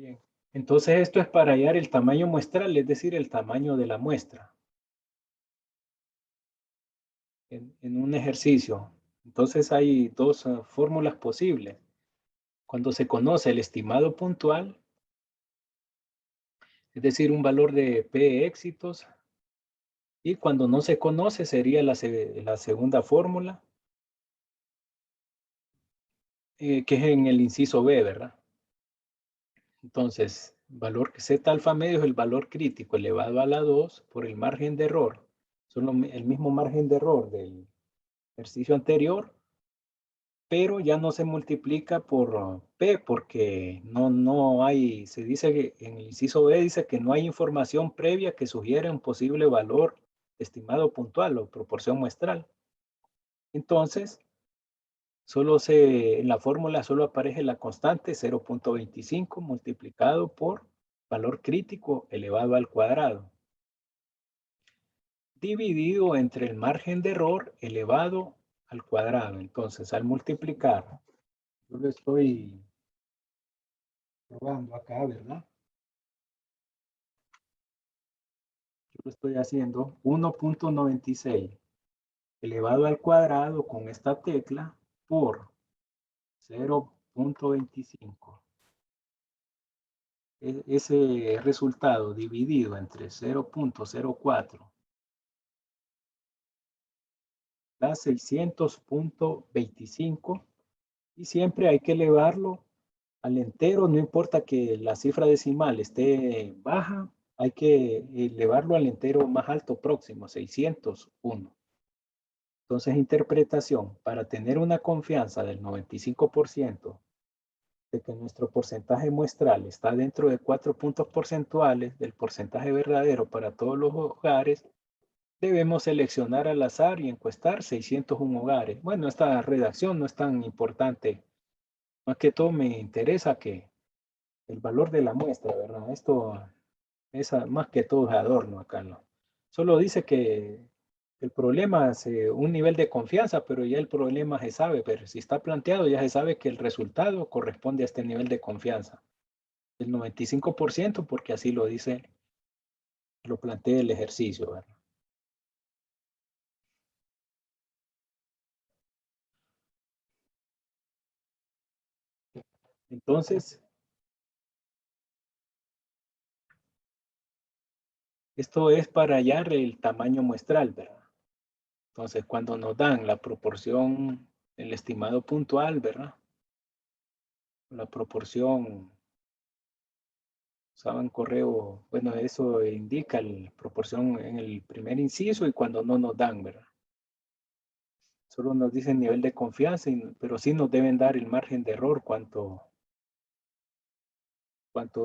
Bien. Entonces esto es para hallar el tamaño muestral, es decir, el tamaño de la muestra en un ejercicio. Entonces hay dos fórmulas posibles. Cuando se conoce el estimado puntual, es decir, un valor de P éxitos, y cuando no se conoce sería la segunda fórmula, que es en el inciso B, ¿verdad? Entonces, valor Z alfa medio es el valor crítico elevado a la 2 por el margen de error. Son el mismo margen de error del ejercicio anterior, pero ya no se multiplica por P porque no hay, se dice que en el inciso B dice que no hay información previa que sugiera un posible valor estimado puntual o proporción muestral. Entonces, en la fórmula solo aparece la constante 0.25 multiplicado por valor crítico elevado al cuadrado, dividido entre el margen de error elevado al cuadrado. Entonces, al multiplicar, yo lo estoy probando acá, ¿verdad? Yo lo estoy haciendo 1.96 elevado al cuadrado con esta tecla por 0.25. Ese resultado dividido entre 0.04 da 600.25 y siempre hay que elevarlo al entero, no importa que la cifra decimal esté baja, hay que elevarlo al entero más alto próximo, 601. Entonces, interpretación, para tener una confianza del 95% de que nuestro porcentaje muestral está dentro de 4 puntos porcentuales del porcentaje verdadero para todos los hogares, debemos seleccionar al azar y encuestar 601 hogares. Bueno, esta redacción no es tan importante. Más que todo me interesa que el valor de la muestra, ¿verdad? Esto es más que todo es adorno acá, ¿no? Solo dice que el problema es un nivel de confianza, pero ya el problema se sabe, pero si está planteado ya se sabe que el resultado corresponde a este nivel de confianza. El 95% porque así lo dice, lo plantea el ejercicio, ¿verdad? Entonces, esto es para hallar el tamaño muestral, ¿verdad? Entonces, cuando nos dan la proporción, el estimado puntual, ¿verdad? La proporción, usaban correo, bueno, eso indica la proporción en el primer inciso y cuando no nos dan, ¿verdad? Solo nos dicen nivel de confianza, pero sí nos deben dar el margen de error, cuánto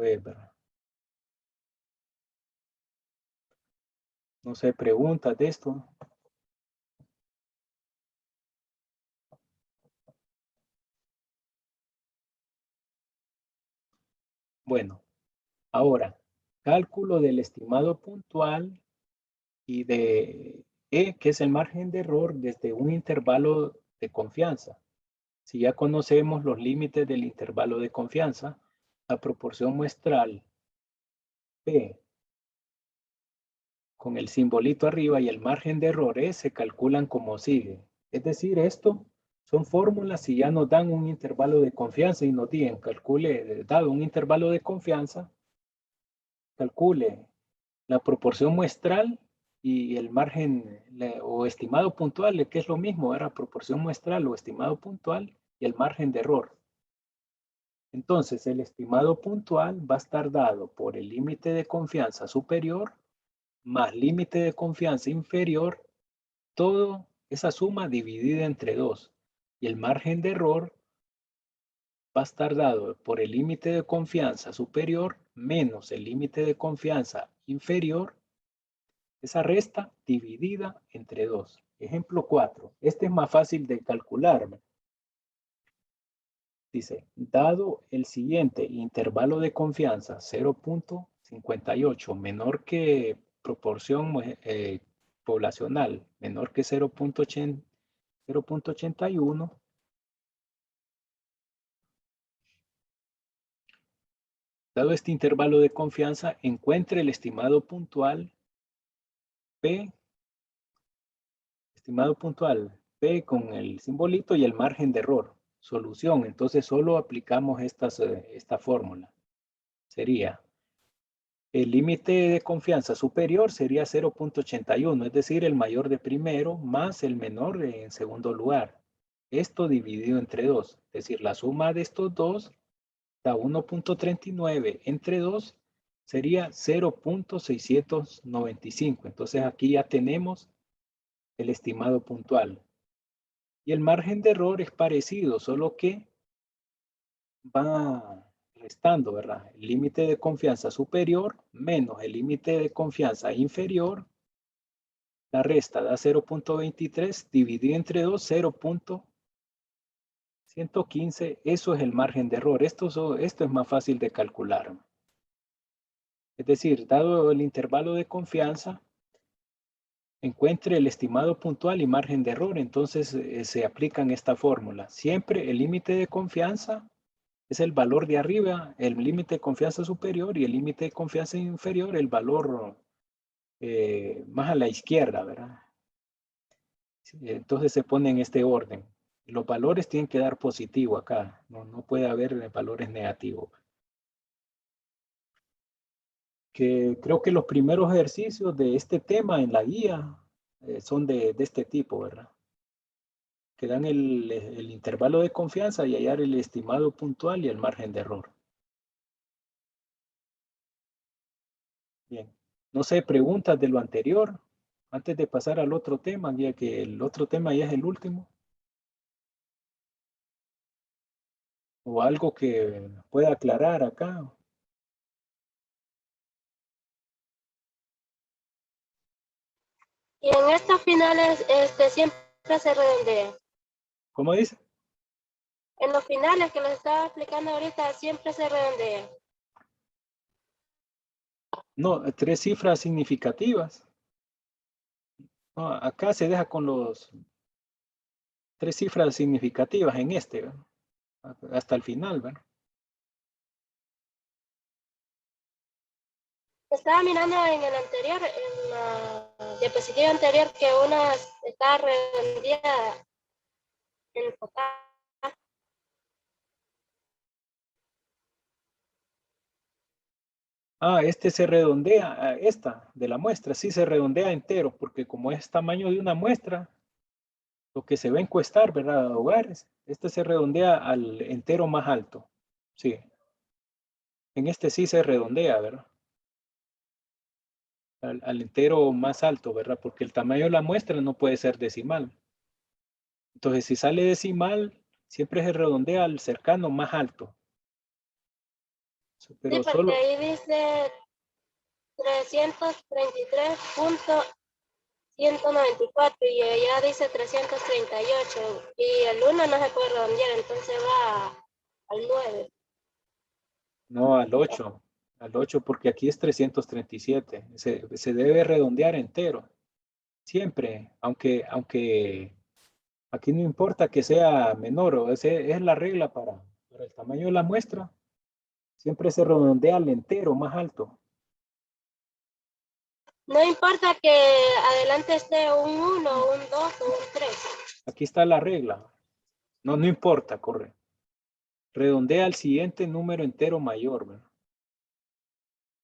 es, ¿verdad? No sé, preguntas de esto. Bueno, ahora, cálculo del estimado puntual y de E, que es el margen de error desde un intervalo de confianza. Si ya conocemos los límites del intervalo de confianza, la proporción muestral P con el simbolito arriba y el margen de error E se calculan como sigue. Es decir, esto son fórmulas si ya nos dan un intervalo de confianza y nos digan, calcule, dado un intervalo de confianza, calcule la proporción muestral y el margen o estimado puntual, que es lo mismo, era proporción muestral o estimado puntual y el margen de error. Entonces, el estimado puntual va a estar dado por el límite de confianza superior más límite de confianza inferior, todo esa suma dividida entre 2. Y el margen de error va a estar dado por el límite de confianza superior menos el límite de confianza inferior, esa resta dividida entre 2. Ejemplo 4. Este es más fácil de calcular. Dice, dado el siguiente intervalo de confianza 0.58 menor que proporción poblacional menor que 0.81, Dado este intervalo de confianza, encuentre el estimado puntual P, con el simbolito y el margen de error. Solución, entonces solo aplicamos esta fórmula. Sería, el límite de confianza superior sería 0.81, es decir, el mayor de primero más el menor en segundo lugar. Esto dividido entre 2, es decir, la suma de estos dos da 1.39 entre 2 sería 0.695. Entonces aquí ya tenemos el estimado puntual. Y el margen de error es parecido, solo que va restando, ¿verdad? El límite de confianza superior menos el límite de confianza inferior, la resta da 0.23 dividido entre 2, 0.115. Eso es el margen de error. Esto es más fácil de calcular. Es decir, dado el intervalo de confianza, encuentre el estimado puntual y margen de error. Entonces se aplican esta fórmula. Siempre el límite de confianza es el valor de arriba, el límite de confianza superior, y el límite de confianza inferior, el valor más a la izquierda, ¿verdad? Entonces se pone en este orden. Los valores tienen que dar positivo acá, no puede haber valores negativos. Que creo que los primeros ejercicios de este tema en la guía son de este tipo, ¿verdad? Que dan el intervalo de confianza y hallar el estimado puntual y el margen de error. Bien. No sé, preguntas de lo anterior, antes de pasar al otro tema, ya que el otro tema ya es el último. O algo que pueda aclarar acá. Y en estos finales siempre se redondea. ¿Cómo dice? En los finales que les estaba explicando ahorita siempre se redondea. No, 3 cifras significativas. No, acá se deja con los 3 cifras significativas en este, ¿verdad? Hasta el final, ¿verdad? Estaba mirando en el anterior, en la diapositiva anterior, que una está redondeada en total. Este se redondea, esta de la muestra, sí se redondea entero, porque como es tamaño de una muestra, lo que se va a encuestar, ¿verdad? Hogares, este se redondea al entero más alto. Sí. En este sí se redondea, ¿verdad? Al entero más alto, ¿verdad? Porque el tamaño de la muestra no puede ser decimal. Entonces, si sale decimal, siempre se redondea al cercano más alto. Pero Sí, porque solo, ahí dice 333.194 y allá dice 338 y el 1 no se puede redondear, entonces va al 9. no al 8 porque aquí es 337. Se debe redondear entero. Siempre, aunque aquí no importa que sea menor, es la regla para el tamaño de la muestra. Siempre se redondea al entero más alto. No importa que adelante esté un 1, un 2 o un 3. Aquí está la regla. No importa, corre. Redondea al siguiente número entero mayor, ¿verdad?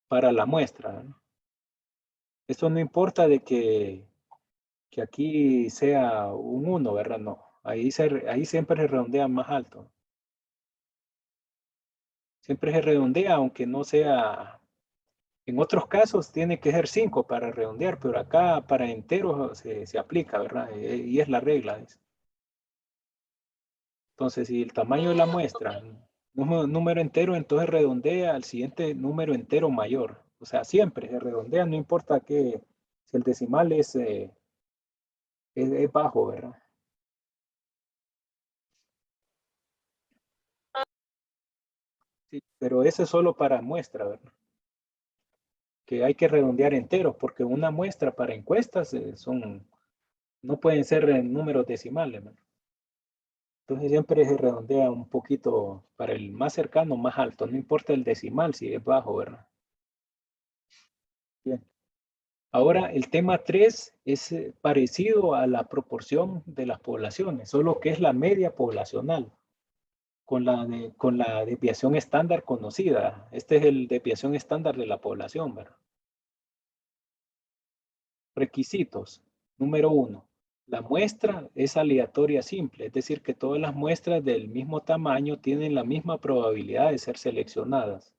Para la muestra, ¿verdad? Esto no importa de que aquí sea un 1, ¿verdad? No. Ahí siempre se redondea más alto. Siempre se redondea, aunque no sea. En otros casos tiene que ser 5 para redondear, pero acá para enteros se aplica, ¿verdad? Y es la regla. Entonces, si el tamaño de la muestra, número entero, entonces redondea al siguiente número entero mayor. O sea, siempre se redondea, no importa que si el decimal es bajo, ¿verdad? Sí, pero eso es solo para muestra, ¿verdad? Que hay que redondear enteros, porque una muestra para encuestas no pueden ser en números decimales, ¿verdad? Entonces siempre se redondea un poquito para el más cercano, más alto. No importa el decimal si es bajo, ¿verdad? Bien. Ahora el tema 3 es parecido a la proporción de las poblaciones, solo que es la media poblacional con la desviación estándar conocida. Este es el desviación estándar de la población, ¿verdad? Requisitos. Número 1. La muestra es aleatoria simple, es decir, que todas las muestras del mismo tamaño tienen la misma probabilidad de ser seleccionadas.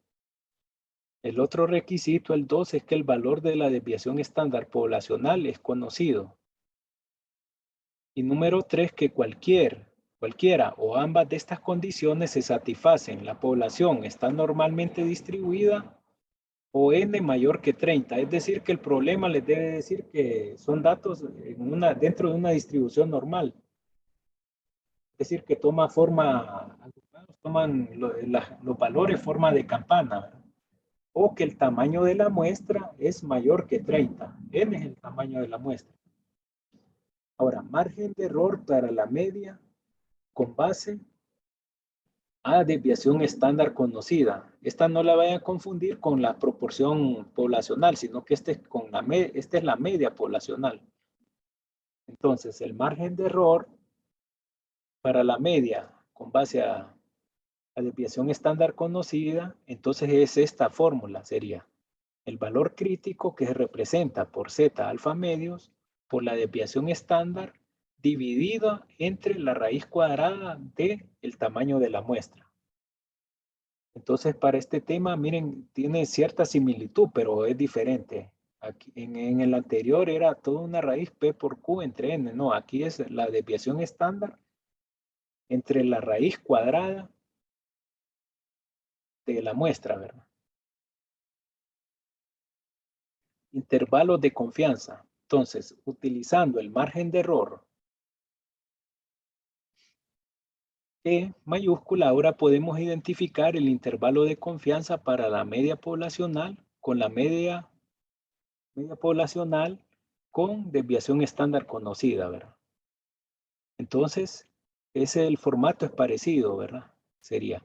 El otro requisito, el 2, es que el valor de la desviación estándar poblacional es conocido. Y número 3, que cualquiera o ambas de estas condiciones se satisfacen. La población está normalmente distribuida o n mayor que 30. Es decir, que el problema les debe decir que son datos dentro de una distribución normal. Es decir, que toma forma, toman los valores forma de campana, ¿verdad? O que el tamaño de la muestra es mayor que 30. N es el tamaño de la muestra. Ahora, margen de error para la media con base a desviación estándar conocida. Esta no la vayan a confundir con la proporción poblacional, sino que esta es la media poblacional. Entonces, el margen de error para la media con base a desviación estándar conocida, entonces es esta fórmula, sería el valor crítico que se representa por z alfa medios por la desviación estándar dividida entre la raíz cuadrada del tamaño de la muestra. Entonces, para este tema, miren, tiene cierta similitud, pero es diferente. Aquí, en el anterior era toda una raíz P por Q entre N. No, aquí es la desviación estándar entre la raíz cuadrada de la muestra, ¿verdad? Intervalos de confianza. Entonces, utilizando el margen de error E mayúscula, ahora podemos identificar el intervalo de confianza para la media poblacional con la media poblacional con desviación estándar conocida, ¿verdad? Entonces, el formato es parecido, ¿verdad? Sería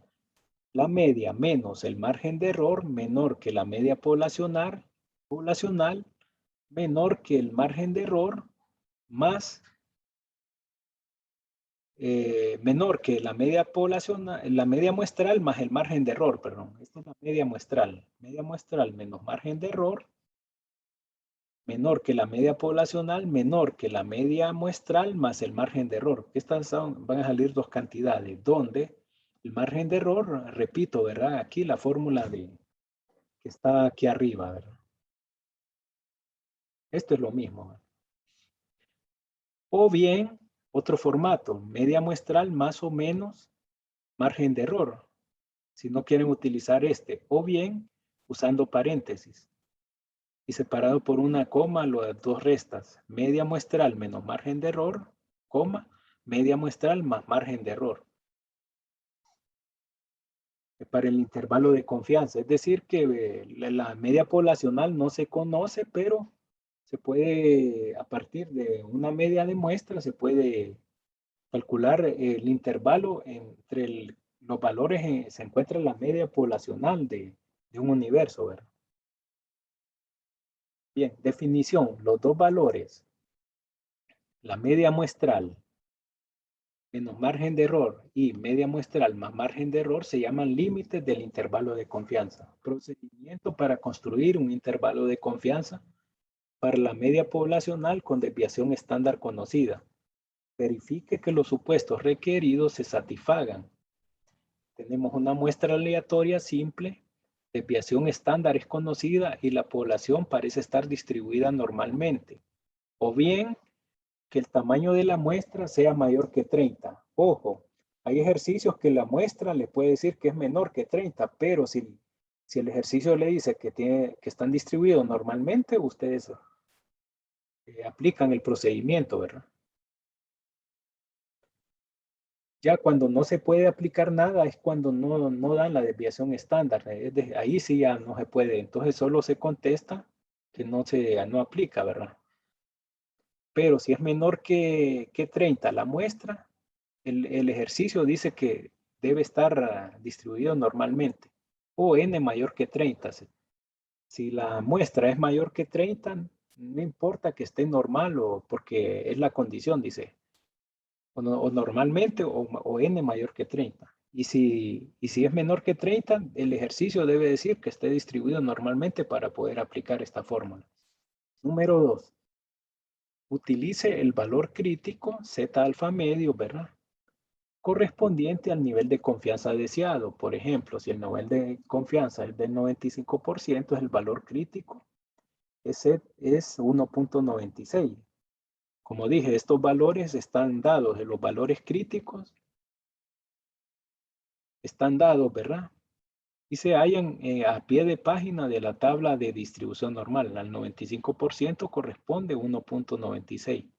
la media menos el margen de error menor que la media poblacional menor que el margen de error más menor que la media poblacional, la media muestral más el margen de error, perdón. Esta es la media muestral. Media muestral menos margen de error menor que la media poblacional, menor que la media muestral más el margen de error. Estas van a salir dos cantidades, donde el margen de error, repito, ¿verdad? Aquí la fórmula que está aquí arriba, ¿verdad? Esto es lo mismo, ¿verdad? O bien, otro formato, media muestral más o menos margen de error, si no quieren utilizar este, o bien usando paréntesis y separado por una coma las dos restas, media muestral menos margen de error, coma, media muestral más margen de error. Para el intervalo de confianza, es decir que la media poblacional no se conoce, pero se puede, a partir de una media de muestra, se puede calcular el intervalo entre los valores, se encuentra la media poblacional de un universo, ¿verdad? Bien, definición, los dos valores, la media muestral menos margen de error y media muestral más margen de error se llaman límites del intervalo de confianza. Procedimiento para construir un intervalo de confianza para la media poblacional con desviación estándar conocida. Verifique que los supuestos requeridos se satisfagan. Tenemos una muestra aleatoria simple, desviación estándar es conocida y la población parece estar distribuida normalmente. O bien, que el tamaño de la muestra sea mayor que 30. Ojo, hay ejercicios que la muestra le puede decir que es menor que 30, pero si el ejercicio le dice que están distribuidos normalmente, ustedes aplican el procedimiento, ¿verdad? Ya cuando no se puede aplicar nada es cuando no dan la desviación estándar. Ahí sí ya no se puede. Entonces solo se contesta que no aplica, ¿verdad? Pero si es menor que 30 la muestra, el ejercicio dice que debe estar distribuido normalmente, o n mayor que 30. Si la muestra es mayor que 30, no importa que esté normal o porque es la condición, dice, o normalmente o n mayor que 30. Y si es menor que 30, el ejercicio debe decir que esté distribuido normalmente para poder aplicar esta fórmula. Número 2. Utilice el valor crítico Z alfa medio, ¿verdad? Correspondiente al nivel de confianza deseado. Por ejemplo, si el nivel de confianza es del 95%, el valor crítico es 1.96. Como dije, estos valores están dados, los valores críticos están dados, ¿verdad? Y se hallan a pie de página de la tabla de distribución normal. Al 95% corresponde 1.96.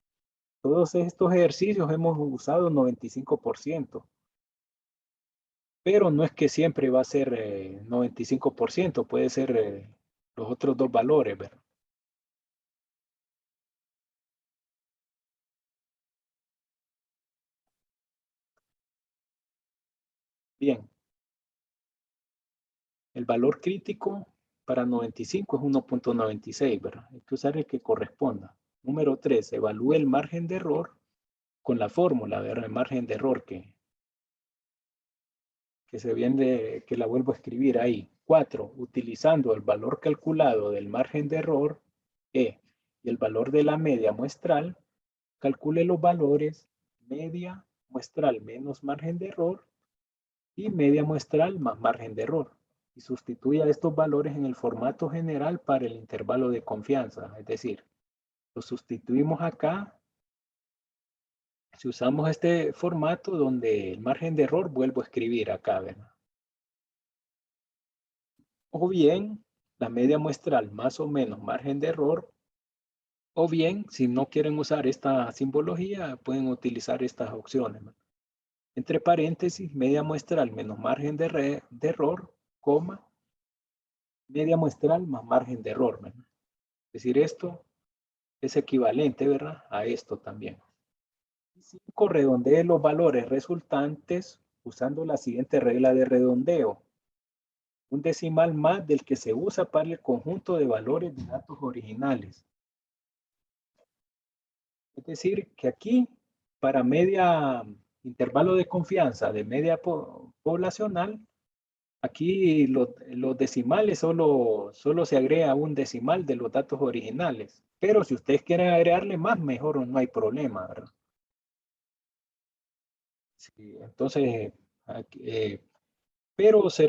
Todos estos ejercicios hemos usado 95%. Pero no es que siempre va a ser 95%, puede ser los otros dos valores, ¿verdad? Bien, el valor crítico para 95 es 1.96, ¿verdad? Hay que usar el que corresponda. Número 3, evalúe el margen de error con la fórmula, ¿verdad? El margen de error que se viene, que la vuelvo a escribir ahí. 4, utilizando el valor calculado del margen de error, E, y el valor de la media muestral, calcule los valores media muestral menos margen de error y media muestral más margen de error. Y sustituya estos valores en el formato general para el intervalo de confianza. Es decir, los sustituimos acá. Si usamos este formato donde el margen de error, vuelvo a escribir acá, ¿verdad? O bien, la media muestral más o menos margen de error. O bien, si no quieren usar esta simbología, pueden utilizar estas opciones, ¿no? Entre paréntesis, media muestral menos margen de error, coma, media muestral más margen de error, ¿verdad? Es decir, esto es equivalente, ¿verdad? A esto también. 5. Redondee los valores resultantes usando la siguiente regla de redondeo. Un decimal más del que se usa para el conjunto de valores de datos originales. Es decir, que aquí, para media intervalo de confianza de media poblacional, aquí los decimales solo se agrega un decimal de los datos originales. Pero si ustedes quieren agregarle más, mejor, no hay problema, ¿verdad? Sí, entonces, pero se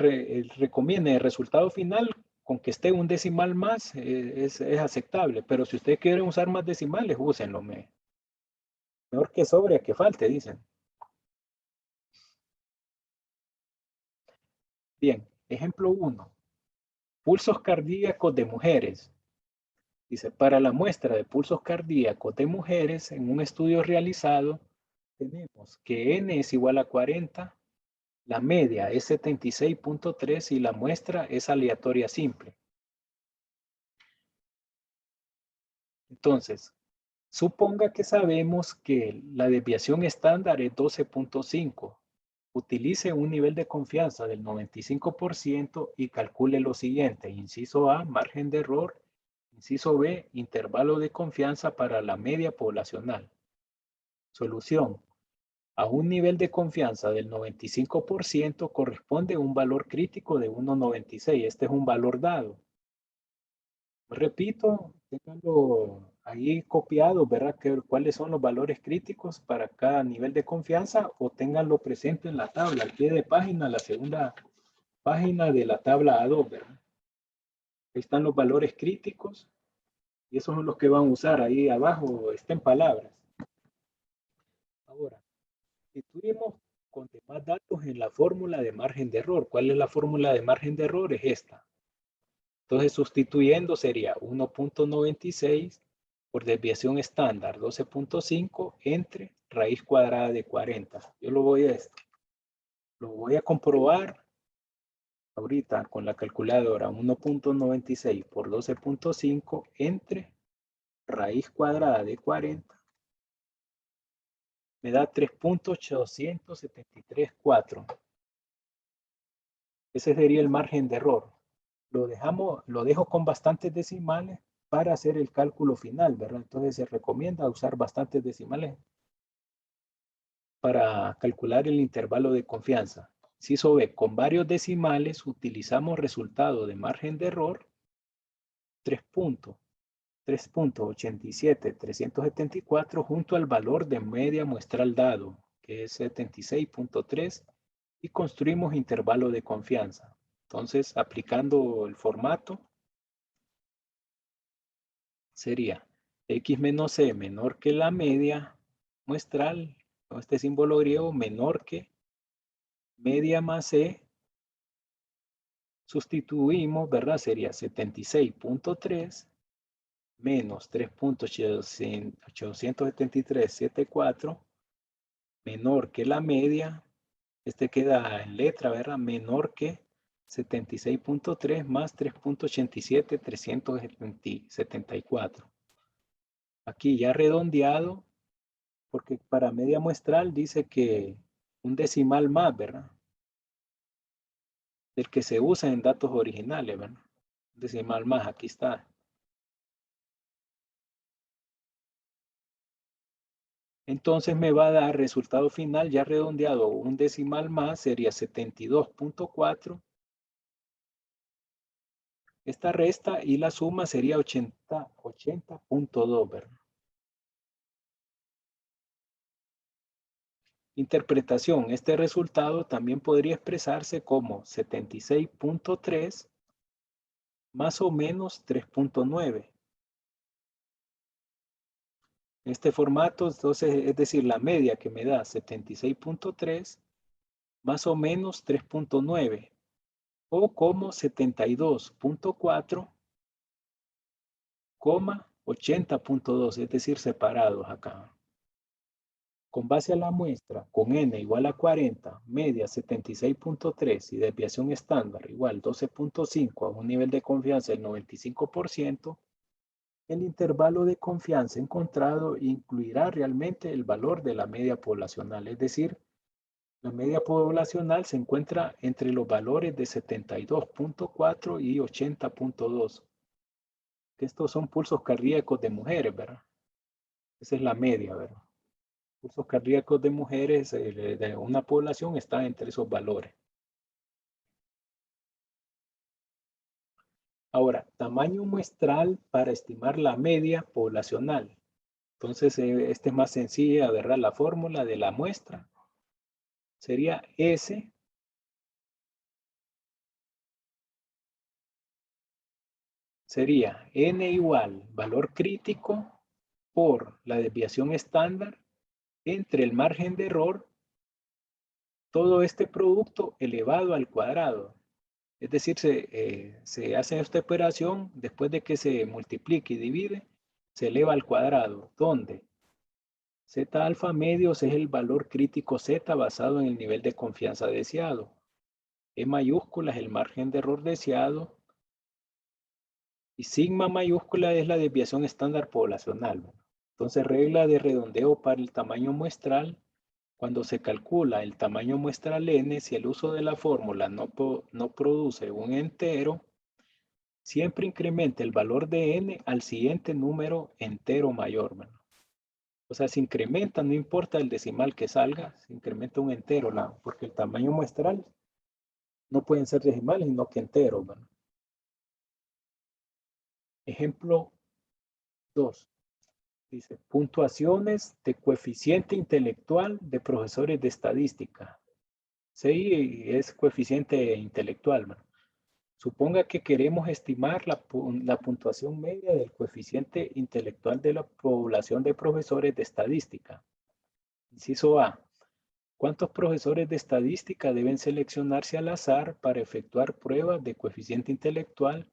recomienda el resultado final con que esté un decimal más, es aceptable. Pero si ustedes quieren usar más decimales, úsenlo. Mejor que sobre a que falte, dicen. Bien, ejemplo 1. Pulsos cardíacos de mujeres. Dice, para la muestra de pulsos cardíacos de mujeres en un estudio realizado, tenemos que N es igual a 40, la media es 76.3 y la muestra es aleatoria simple. Entonces, suponga que sabemos que la desviación estándar es 12.5. Utilice un nivel de confianza del 95% y calcule lo siguiente. Inciso A, margen de error. Inciso B, intervalo de confianza para la media poblacional. Solución. A un nivel de confianza del 95% corresponde un valor crítico de 1.96. Este es un valor dado. Repito, ténganlo ahí copiado, ¿verdad? ¿Cuáles son los valores críticos para cada nivel de confianza? O ténganlo presente en la tabla, al pie de página, la segunda página de la tabla A2, ¿verdad? Ahí están los valores críticos y esos son los que van a usar. Ahí abajo está en palabras. Ahora, sustituimos con demás datos en la fórmula de margen de error. ¿Cuál es la fórmula de margen de error? Es esta. Entonces, sustituyendo sería 1.96 por desviación estándar 12.5 entre raíz cuadrada de 40. Yo lo voy a comprobar ahorita con la calculadora. 1.96 por 12.5 entre raíz cuadrada de 40 me da 3.873.4. Ese sería el margen de error. Lo dejo con bastantes decimales para hacer el cálculo final, ¿verdad? Entonces se recomienda usar bastantes decimales para calcular el intervalo de confianza. Inciso B, con varios decimales utilizamos resultado de margen de error 3.87.374 junto al valor de media muestral dado, que es 76.3, y construimos intervalo de confianza. Entonces, aplicando el formato, sería X menos C menor que la media muestral, con este símbolo griego, menor que media más C. Sustituimos, ¿verdad? Sería 76.3 menos 3.873.74 menor que la media. Este queda en letra, ¿verdad? Menor que 76.3 más 3.87.374. Aquí ya redondeado, porque para media muestral dice que un decimal más, ¿verdad? Del que se usa en datos originales, ¿verdad? Un decimal más, aquí está. Entonces me va a dar resultado final ya redondeado, un decimal más sería 72.4. Esta resta y la suma sería 80.2, ¿verdad? Interpretación. Este resultado también podría expresarse como 76.3 más o menos 3.9. En este formato, entonces, es decir, la media que me da 76.3 más o menos 3.9 o como 72.4, 80.2, es decir, separados acá. Con base a la muestra, con n igual a 40, media 76.3 y desviación estándar igual 12.5 a un nivel de confianza del 95%, el intervalo de confianza encontrado incluirá realmente el valor de la media poblacional. Es decir, la media poblacional se encuentra entre los valores de 72.4 y 80.2. Estos son pulsos cardíacos de mujeres, ¿verdad? Esa es la media, ¿verdad? Pulsos cardíacos de mujeres de una población está entre esos valores. Ahora, tamaño muestral para estimar la media poblacional. Entonces, este es más sencilla, ¿verdad? La fórmula de la muestra sería S sería N igual valor crítico por la desviación estándar entre el margen de error, todo este producto elevado al cuadrado. Es decir, se hace esta operación después de que se multiplique y divide, se eleva al cuadrado, donde Z alfa medios es el valor crítico Z basado en el nivel de confianza deseado. E mayúscula es el margen de error deseado. Y sigma mayúscula es la desviación estándar poblacional. Entonces, regla de redondeo para el tamaño muestral. Cuando se calcula el tamaño muestral n, si el uso de la fórmula no produce un entero, siempre incrementa el valor de n al siguiente número entero mayor. O sea, se incrementa, no importa el decimal que salga, se incrementa un entero, porque el tamaño muestral no pueden ser decimales, sino que enteros. Ejemplo 2. Dice, puntuaciones de coeficiente intelectual de profesores de estadística. Sí, es coeficiente intelectual, ¿no? Suponga que queremos estimar la puntuación media del coeficiente intelectual de la población de profesores de estadística. Inciso A. ¿Cuántos profesores de estadística deben seleccionarse al azar para efectuar pruebas de coeficiente intelectual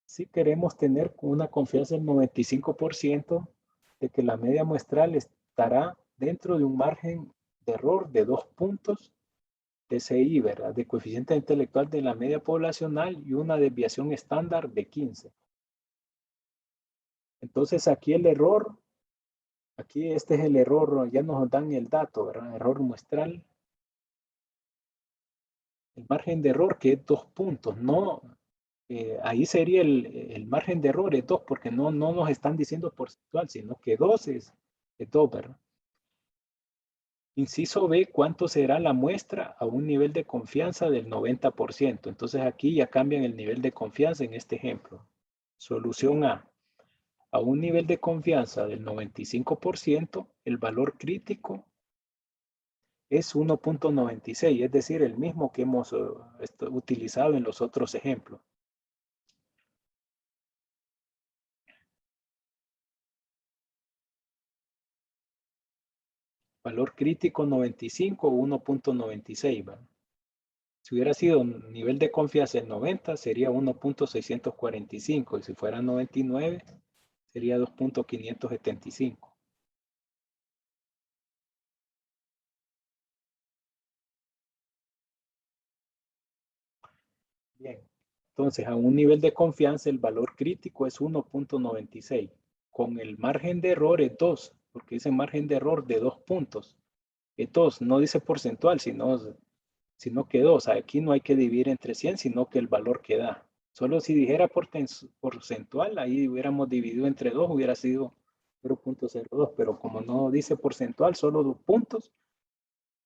si queremos tener una confianza del 95% de que la media muestral estará dentro de un margen de error de 2 puntos de CI, ¿verdad? De coeficiente intelectual de la media poblacional y una desviación estándar de 15. Entonces aquí el error, Aquí este es el error, ya nos dan el dato, ¿verdad? Error muestral. El margen de error que es 2 puntos, no, ahí sería el margen de error es 2 porque no nos están diciendo porcentual, sino que 2 es 2, ¿verdad? Inciso B, ¿cuánto será la muestra a un nivel de confianza del 90%? Entonces aquí ya cambian el nivel de confianza en este ejemplo. Solución a un nivel de confianza del 95%, el valor crítico es 1.96, es decir, el mismo que hemos utilizado en los otros ejemplos. Valor crítico 95 o 1.96, ¿verdad? Si hubiera sido un nivel de confianza en 90, sería 1.645 y si fuera 99, sería 2.575. Bien, entonces a un nivel de confianza el valor crítico es 1.96. Con el margen de error es 2, porque ese margen de error de 2 puntos. Es 2, no dice porcentual, sino que 2. Aquí no hay que dividir entre 100, sino que el valor que da. Solo si dijera porcentual, ahí hubiéramos dividido entre 2, hubiera sido 0.02, pero como no dice porcentual, solo 2 puntos,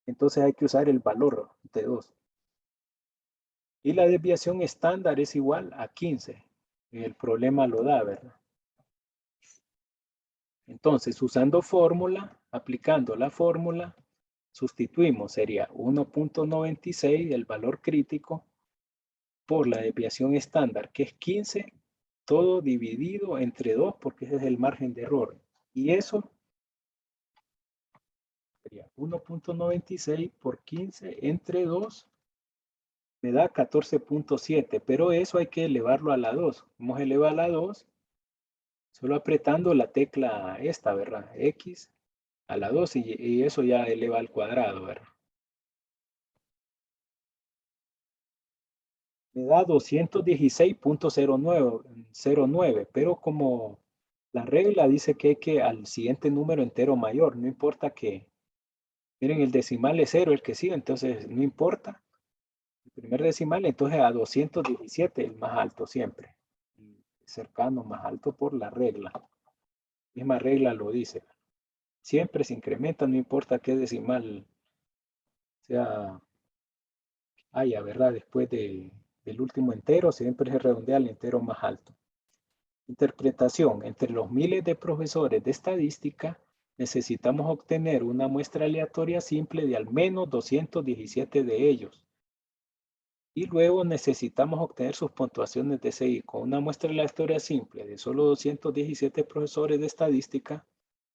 entonces hay que usar el valor de 2. Y la desviación estándar es igual a 15. El problema lo da, ¿verdad? Entonces, usando fórmula, aplicando la fórmula, sustituimos, sería 1.96 el valor crítico por la desviación estándar, que es 15, todo dividido entre 2, porque ese es el margen de error. Y eso sería 1.96 por 15 entre 2, me da 14.7, pero eso hay que elevarlo a la 2. ¿Cómo se eleva a la 2? Solo apretando la tecla esta, ¿verdad? X a la 2 y eso ya eleva al cuadrado, ¿verdad? Me da 216.09, pero como la regla dice que hay que al siguiente número entero mayor, no importa que, miren, el decimal es 0, el que sigue, entonces no importa. El primer decimal, entonces a 217, el más alto siempre. El cercano más alto por la regla. La misma regla lo dice. Siempre se incrementa, no importa qué decimal sea haya, ¿verdad? Después del último entero, siempre se redondea al entero más alto. Interpretación. Entre los miles de profesores de estadística, necesitamos obtener una muestra aleatoria simple de al menos 217 de ellos. Y luego necesitamos obtener sus puntuaciones de CI. Con una muestra aleatoria simple de solo 217 profesores de estadística,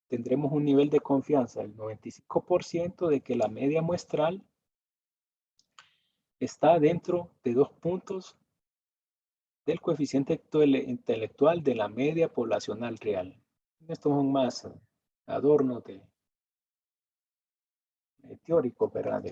tendremos un nivel de confianza del 95% de que la media muestral está dentro de 2 puntos del coeficiente intelectual de la media poblacional real. Estos son más adornos teóricos, ¿verdad?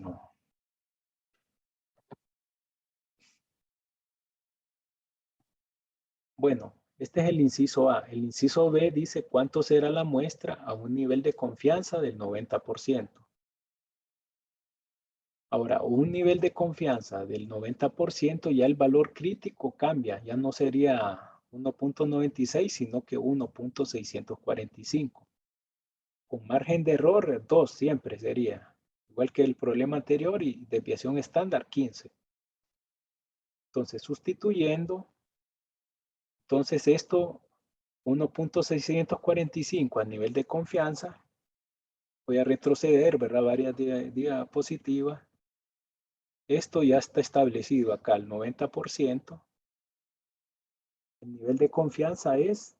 Bueno, este es el inciso A. El inciso B dice cuánto será la muestra a un nivel de confianza del 90%. Ahora, un nivel de confianza del 90%, ya el valor crítico cambia, ya no sería 1.96, sino que 1.645. Con margen de error 2 siempre sería, igual que el problema anterior y desviación estándar 15. Entonces, sustituyendo, entonces esto 1.645 a nivel de confianza, voy a retroceder, ¿verdad? Varias diapositivas. Esto ya está establecido acá, el 90%. El nivel de confianza es,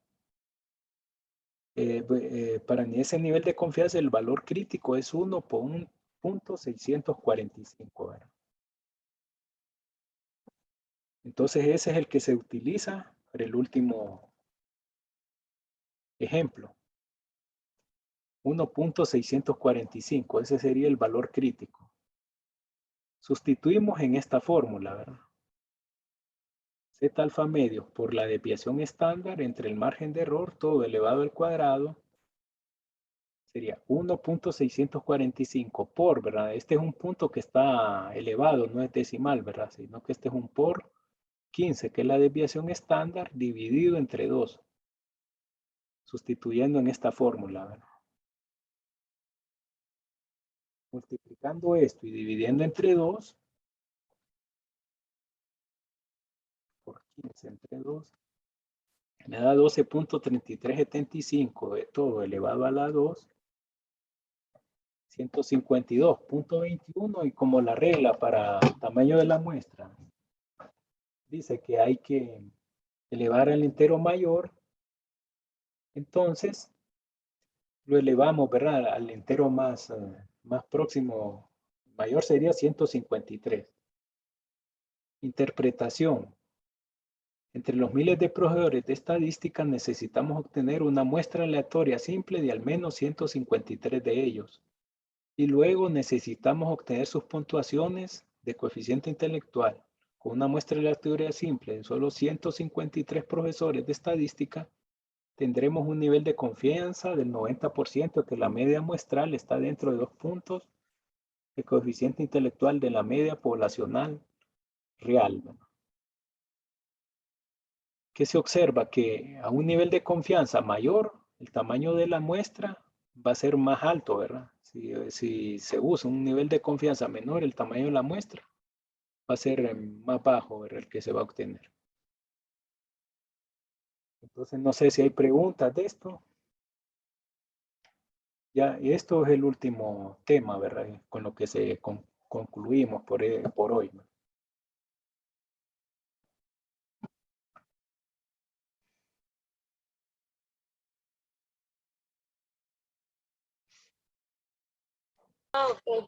para ese nivel de confianza, el valor crítico es 1.645, ¿verdad? Entonces ese es el que se utiliza para el último ejemplo. 1.645, ese sería el valor crítico. Sustituimos en esta fórmula, ¿verdad? Z alfa medio por la desviación estándar entre el margen de error, todo elevado al cuadrado, Sería 1.645 por, ¿verdad? Este es un punto que está elevado, no es decimal, ¿verdad? Sino que este es un por 15, que es la desviación estándar, dividido entre 2, sustituyendo en esta fórmula, ¿verdad? Multiplicando esto y dividiendo entre 2, por 15 entre 2, me da 12.3375 de todo elevado a la 2, 152.21, y como la regla para tamaño de la muestra dice que hay que elevar al entero mayor, entonces lo elevamos, ¿verdad? Al entero más próximo, mayor sería 153. Interpretación. Entre los miles de proveedores de estadística necesitamos obtener una muestra aleatoria simple de al menos 153 de ellos. Y luego necesitamos obtener sus puntuaciones de coeficiente intelectual. Con una muestra aleatoria simple de solo 153 profesores de estadística, tendremos un nivel de confianza del 90% que la media muestral está dentro de 2 puntos de coeficiente intelectual de la media poblacional real. ¿Qué se observa? Que a un nivel de confianza mayor, el tamaño de la muestra va a ser más alto, ¿verdad? Si se usa un nivel de confianza menor, el tamaño de la muestra va a ser más bajo, ¿verdad? El que se va a obtener. Entonces, no sé si hay preguntas de esto. Ya, esto es el último tema, ¿verdad? Con lo que concluimos por hoy, ¿no? Ah, ok.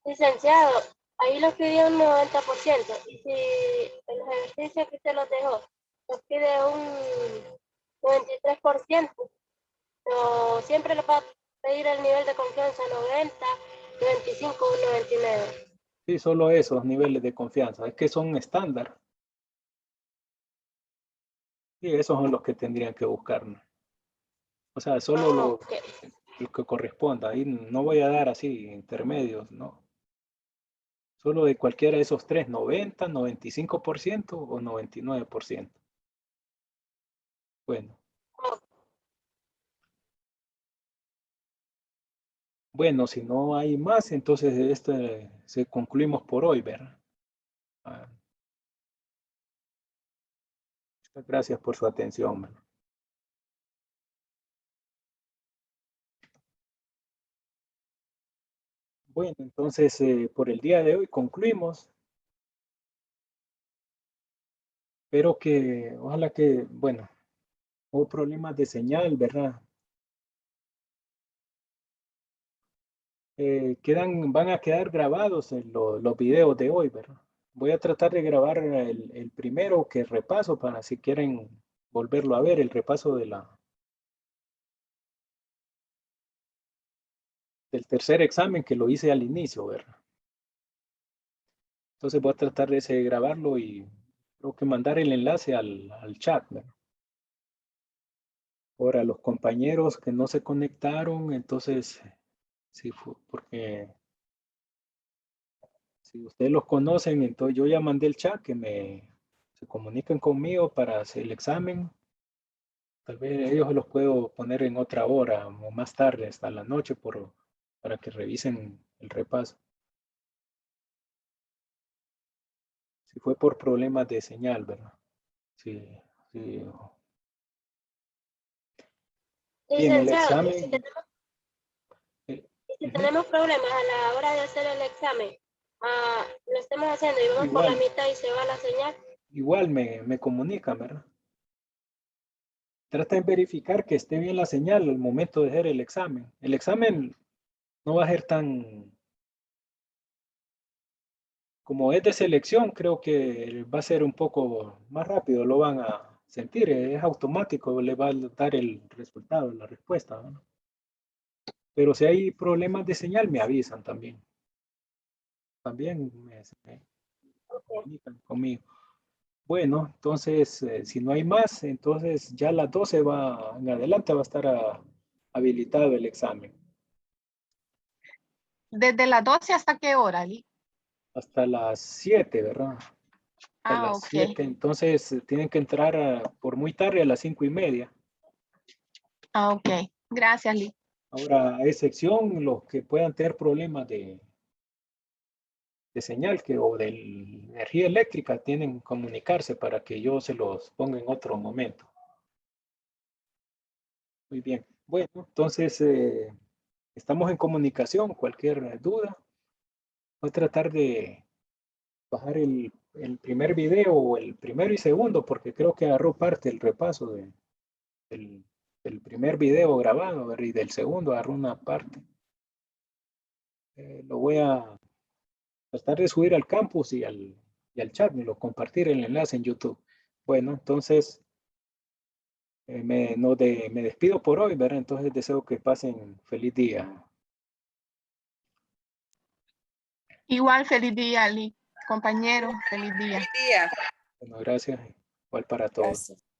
Licenciado, ahí lo pidió un 90%. Y si en los ejercicios que usted los dejó, nos pide un 93%, pero siempre le va a pedir el nivel de confianza 90, 95 o 99. Sí, solo esos niveles de confianza. Es que son estándar. Y esos son los que tendrían que buscar, ¿no? O sea, solo Ok. lo que corresponda. Ahí no voy a dar así intermedios, ¿no? Solo de cualquiera de esos tres, 90, 95% o 99%. Bueno, bueno, si no hay más, entonces se concluimos por hoy, ¿verdad? Ah, muchas gracias por su atención, ¿verdad? Bueno, entonces por el día de hoy concluimos. Espero que, ojalá que, bueno, hubo problemas de señal, ¿verdad? Van a quedar grabados en los videos de hoy, ¿verdad? Voy a tratar de grabar el primero que repaso para si quieren volverlo a ver, el repaso del tercer examen que lo hice al inicio, ¿verdad? Entonces voy a tratar de grabarlo y creo que mandar el enlace al chat, ¿verdad? Ahora, los compañeros que no se conectaron, entonces, sí, porque si ustedes los conocen, entonces yo ya mandé el chat que se comuniquen conmigo para hacer el examen. Tal vez ellos los puedo poner en otra hora o más tarde, hasta la noche, para que revisen el repaso. Si fue por problemas de señal, ¿verdad? Sí, sí. Bien, el Licenciado, examen. eh, y si Ujú. tenemos problemas a la hora de hacer el examen, lo estamos haciendo y vamos por la Igual, mitad y se va la señal. igual me comunican, ¿verdad? Trata de verificar que esté bien la señal al momento de hacer el examen. El examen no va a ser tan, como es de selección, creo que va a ser un poco más rápido, lo van a sentir, es automático, le va a dar el resultado, la respuesta, ¿no? Pero si hay problemas de señal, me avisan también. También me Okay. comunican conmigo. Bueno, entonces, si no hay más, entonces ya a las 12 en adelante va a estar habilitado el examen. ¿Desde las 12 hasta qué hora, Lee? Hasta las 7, ¿verdad? Hasta las Ok. 7. Entonces tienen que entrar por muy tarde a las 5:30. Ok. Gracias, Lee. Ahora, a excepción los que puedan tener problemas de señal o de energía eléctrica, tienen que comunicarse para que yo se los ponga en otro momento. Muy bien. Bueno, entonces estamos en comunicación. Cualquier duda, voy a tratar de bajar el primer video o el primero y segundo, porque creo que agarró parte del repaso del primer video grabado, ¿verdad? Y del segundo agarró una parte. Lo voy a tratar de subir al campus y al chat, me lo compartir el enlace en YouTube. Bueno, entonces me despido por hoy, ¿verdad? Entonces deseo que pasen feliz día. Igual, feliz día, Lee. Compañero, feliz día. Buen día. Bueno, gracias. Igual para todos. Gracias.